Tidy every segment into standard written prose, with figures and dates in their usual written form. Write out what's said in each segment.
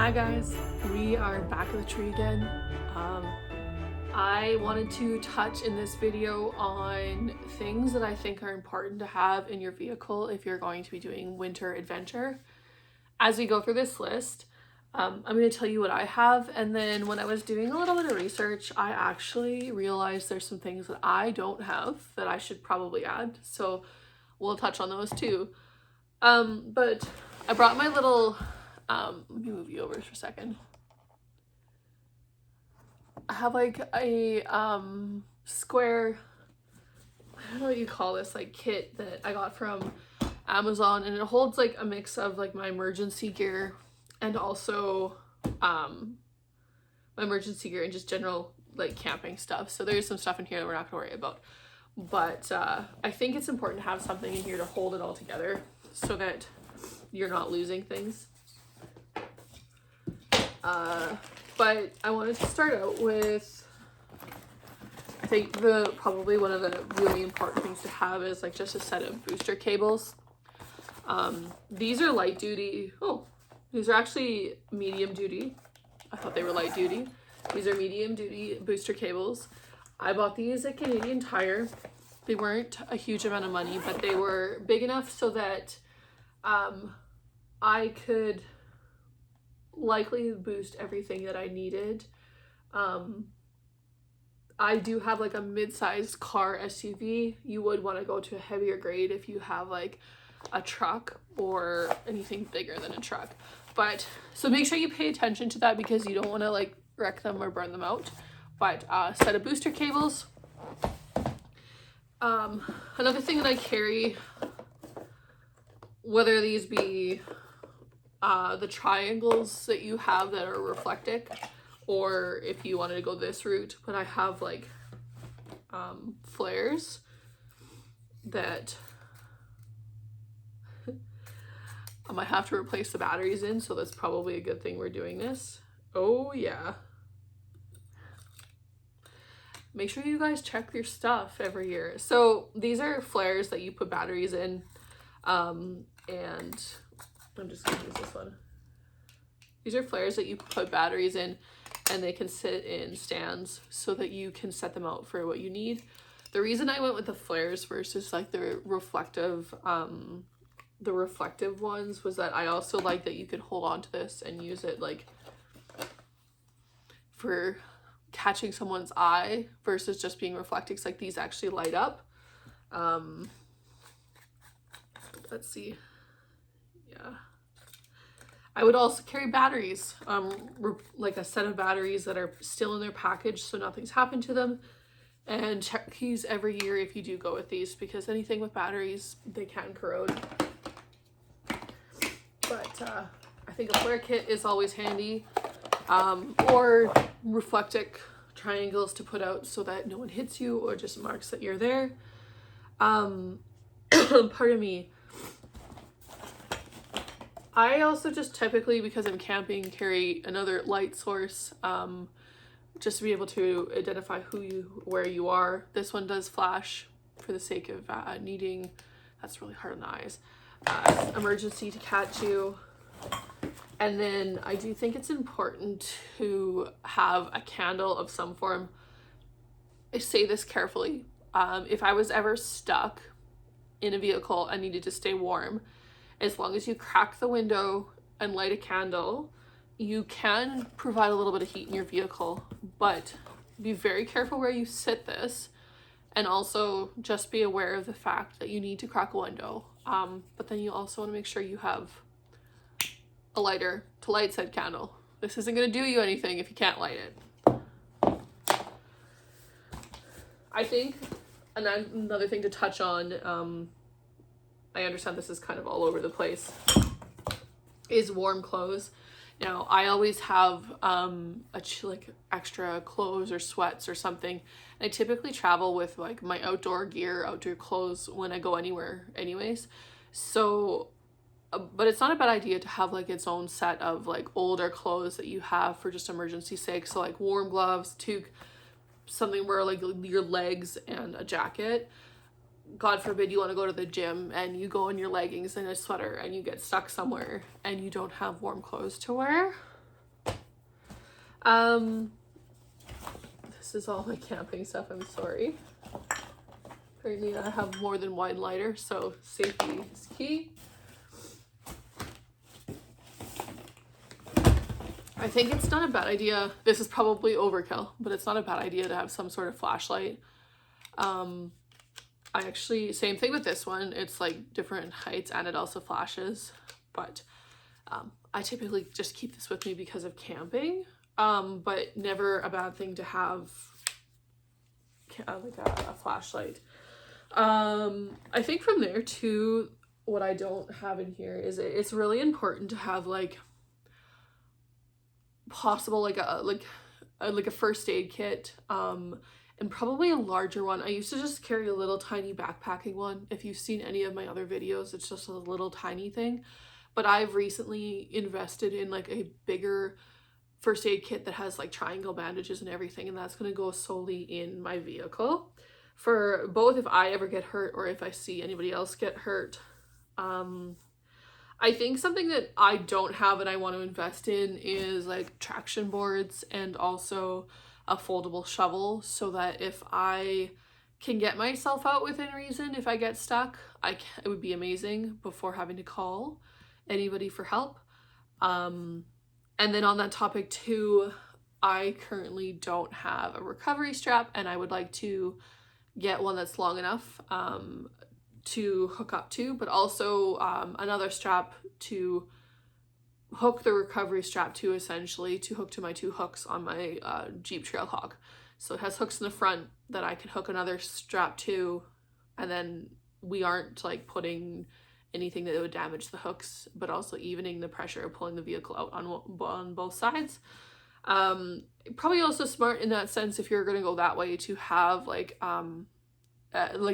Hi guys, we are back at the tree again. I wanted to touch in this video on things that I think are important to have in your vehicle if you're going to be doing winter adventure. As we go through this list, I'm going to tell you what I have, and then when I was doing a little bit of research, I actually realized there's some things that I don't have that I should probably add, so we'll touch on those too. But I brought my little let me move you over for a second. I have like a square, I don't know what you call this, like kit that I got from Amazon, and it holds like a mix of like my emergency gear and also my emergency gear and just general like camping stuff. So there's some stuff in here that we're not gonna worry about. But I think it's important to have something in here to hold it all together so that you're not losing things. But I wanted to start out with, I think probably one of the really important things to have is like just a set of booster cables. These are light duty. Oh, these are actually medium duty. I thought they were light duty. These are medium duty booster cables. I bought these at Canadian Tire. They weren't a huge amount of money, but they were big enough so that I could likely boost everything that I needed. I do have like a mid-sized car SUV. You would want to go to a heavier grade if you have like a truck or anything bigger than a truck. But so make sure you pay attention to that because you don't want to like wreck them or burn them out. But set of booster cables. Another thing that I carry, whether these be the triangles that you have that are reflectic, or if you wanted to go this route, but I have like flares that I might have to replace the batteries in, so that's probably a good thing we're doing this. Oh yeah. Make sure you guys check your stuff every year. So these are flares that you put batteries in, and I'm just gonna use this one. These are flares that you put batteries in, and they can sit in stands so that you can set them out for what you need. The reason I went with the flares versus like the reflective ones was that I also like that you could hold on to this and use it like for catching someone's eye versus just being reflective. Like these actually light up. Let's see. Yeah. I would also carry batteries, like a set of batteries that are still in their package so nothing's happened to them. And check these every year if you do go with these, because anything with batteries, they can corrode. But I think a flare kit is always handy, or reflective triangles to put out so that no one hits you or just marks that you're there. Pardon me. I also just typically, because I'm camping, carry another light source, just to be able to identify where you are. This one does flash for the sake of needing, that's really hard on the eyes, emergency to catch you. And then I do think it's important to have a candle of some form. I say this carefully. If I was ever stuck in a vehicle and needed to stay warm, as long as you crack the window and light a candle, you can provide a little bit of heat in your vehicle, but be very careful where you sit this, and also just be aware of the fact that you need to crack a window. But then you also want to make sure you have a lighter to light said candle. This isn't going to do you anything if you can't light it. I think another thing to touch on, I understand this is kind of all over the place, is warm clothes. Now, I always have like extra clothes or sweats or something. And I typically travel with like my outdoor gear, outdoor clothes when I go anywhere anyways. So, but it's not a bad idea to have like its own set of like older clothes that you have for just emergency sake. So like warm gloves, something where like your legs and a jacket. God forbid you want to go to the gym and you go in your leggings and a sweater and you get stuck somewhere and you don't have warm clothes to wear. This is all my camping stuff, I'm sorry. Apparently I have more than one lighter, so safety is key. I think it's not a bad idea. This is probably overkill, but it's not a bad idea to have some sort of flashlight. I actually, same thing with this one. It's like different heights and it also flashes, but I typically just keep this with me because of camping, but never a bad thing to have like a flashlight. I think from there too, what I don't have in here is it's really important to have like possible like a first aid kit, and probably a larger one. I used to just carry a little tiny backpacking one. If you've seen any of my other videos, it's just a little tiny thing, but I've recently invested in like a bigger first aid kit that has like triangle bandages and everything, and that's going to go solely in my vehicle for both if I ever get hurt or if I see anybody else get hurt. I think something that I don't have and I want to invest in is like traction boards and also a foldable shovel, so that if I can get myself out within reason, if I get stuck, it would be amazing before having to call anybody for help. And then on that topic too, I currently don't have a recovery strap, and I would like to get one that's long enough to hook up to, but also another strap to hook the recovery strap to, essentially to hook to my two hooks on my Jeep Trailhawk. So it has hooks in the front that I can hook another strap to, and then we aren't like putting anything that would damage the hooks, but also evening the pressure of pulling the vehicle out on both sides. Probably also smart in that sense, if you're going to go that way, to have like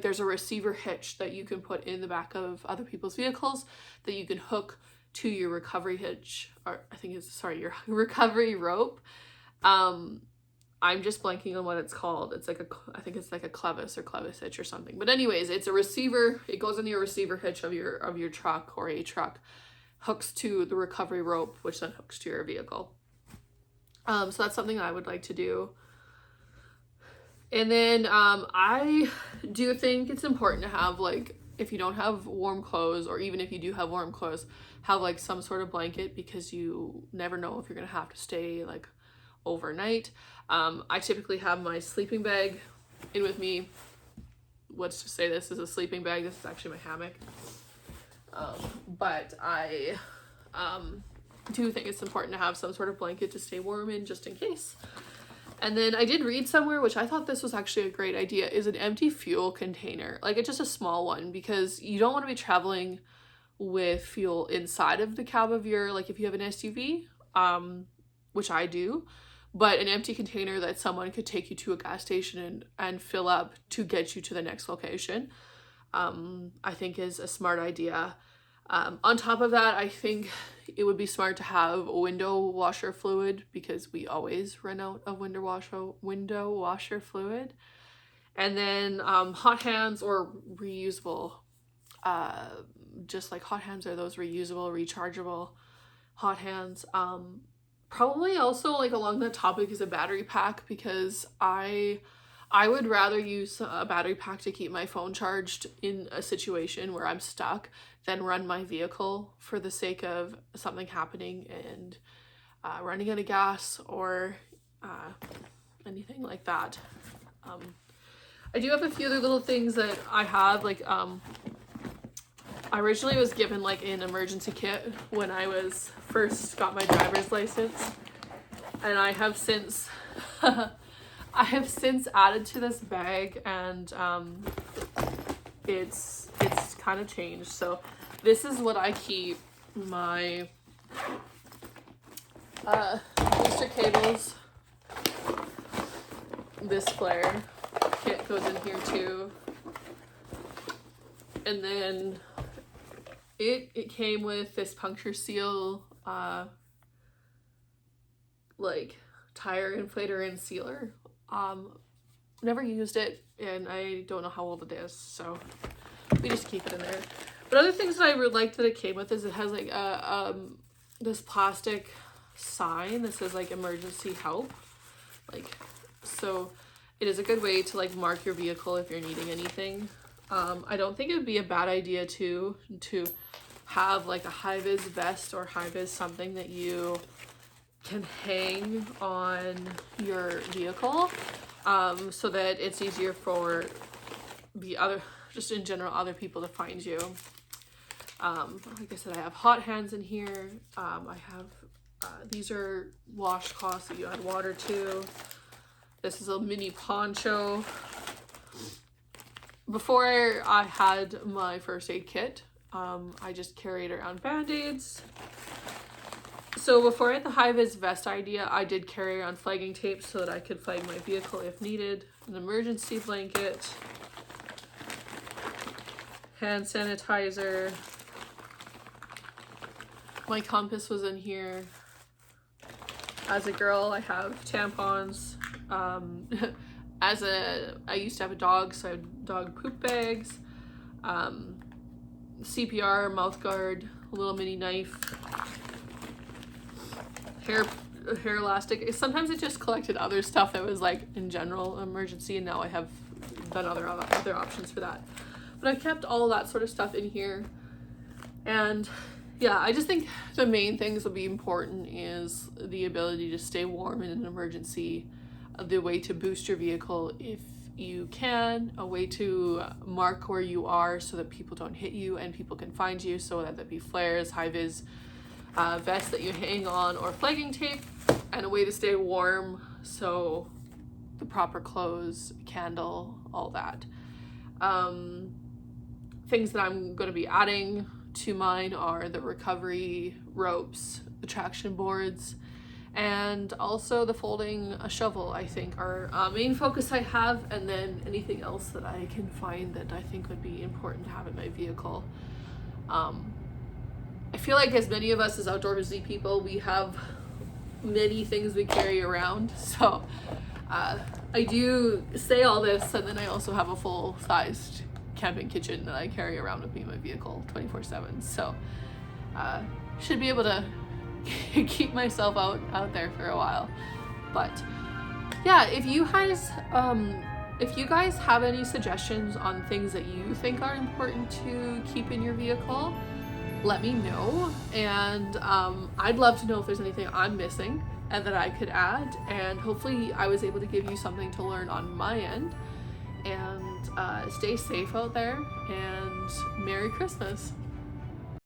there's a receiver hitch that you can put in the back of other people's vehicles that you can hook to your recovery hitch, or I think it's, sorry, your recovery rope. I'm just blanking on what it's called. It's like I think it's like a clevis or clevis hitch or something. But anyways, it's a receiver. It goes in your receiver hitch of your truck or a truck, hooks to the recovery rope, which then hooks to your vehicle. So that's something I would like to do. And then I do think it's important to have, like, if you don't have warm clothes, or even if you do have warm clothes, have like some sort of blanket, because you never know if you're gonna have to stay like overnight. I typically have my sleeping bag in with me. Let's just say this is a sleeping bag. This is actually my hammock. But I do think it's important to have some sort of blanket to stay warm in, just in case. And then I did read somewhere, which I thought this was actually a great idea, is an empty fuel container. Like, it's just a small one, because you don't want to be traveling with fuel inside of the cab of your, like if you have an SUV, which I do, but an empty container that someone could take you to a gas station and fill up to get you to the next location, I think is a smart idea. On top of that, I think it would be smart to have window washer fluid, because we always run out of window washer fluid. And then hot hands, or reusable, just like hot hands are those reusable, rechargeable hot hands. Probably also, like, along that topic is a battery pack, because I would rather use a battery pack to keep my phone charged in a situation where I'm stuck than run my vehicle for the sake of something happening and running out of gas or anything like that. I do have a few other little things that I have, like I originally was given like an emergency kit when I was first got my driver's license, and I have since added to this bag, and it's kind of changed. So this is what I keep my booster cables. This flare kit goes in here too, and then it came with this puncture seal, like tire inflator and sealer. Never used it, and I don't know how old it is, so we just keep it in there. But other things that I really liked that it came with is it has like this plastic sign that says like emergency help. Like, so it is a good way to like mark your vehicle if you're needing anything. I don't think it would be a bad idea to have like a high-vis vest or high-vis something that you can hang on your vehicle, so that it's easier for the other, just in general, other people to find you. Like I said, I have hot hands in here. I have these are washcloths that you add water to. This is a mini poncho. Before I had my first aid kit, I just carried around band-aids. So before I had the high-vis vest idea, I did carry around flagging tape so that I could flag my vehicle if needed, an emergency blanket, hand sanitizer. My compass was in here. As a girl, I have tampons. I used to have a dog, so I have dog poop bags, CPR, mouth guard, a little mini knife, hair elastic. Sometimes I just collected other stuff that was like in general emergency, and now I have done other options for that. But I kept all that sort of stuff in here. And yeah, I just think the main things that will be important is the ability to stay warm in an emergency, the way to boost your vehicle if you can, a way to mark where you are so that people don't hit you and people can find you, so that there be flares, high-vis vest that you hang on, or flagging tape, and a way to stay warm, so the proper clothes, candle, all that. Things that I'm going to be adding to mine are the recovery ropes, the traction boards, and also the folding shovel, I think, are main focus I have, and then anything else that I can find that I think would be important to have in my vehicle. I feel like as many of us as outdoorsy people, we have many things we carry around, so I do say all this, and then I also have a full-sized camping kitchen that I carry around with me in my vehicle 24/7, so should be able to keep myself out there for a while. But yeah, if you guys have any suggestions on things that you think are important to keep in your vehicle, let me know. And I'd love to know if there's anything I'm missing and that I could add, and hopefully I was able to give you something to learn on my end. And stay safe out there, and Merry Christmas.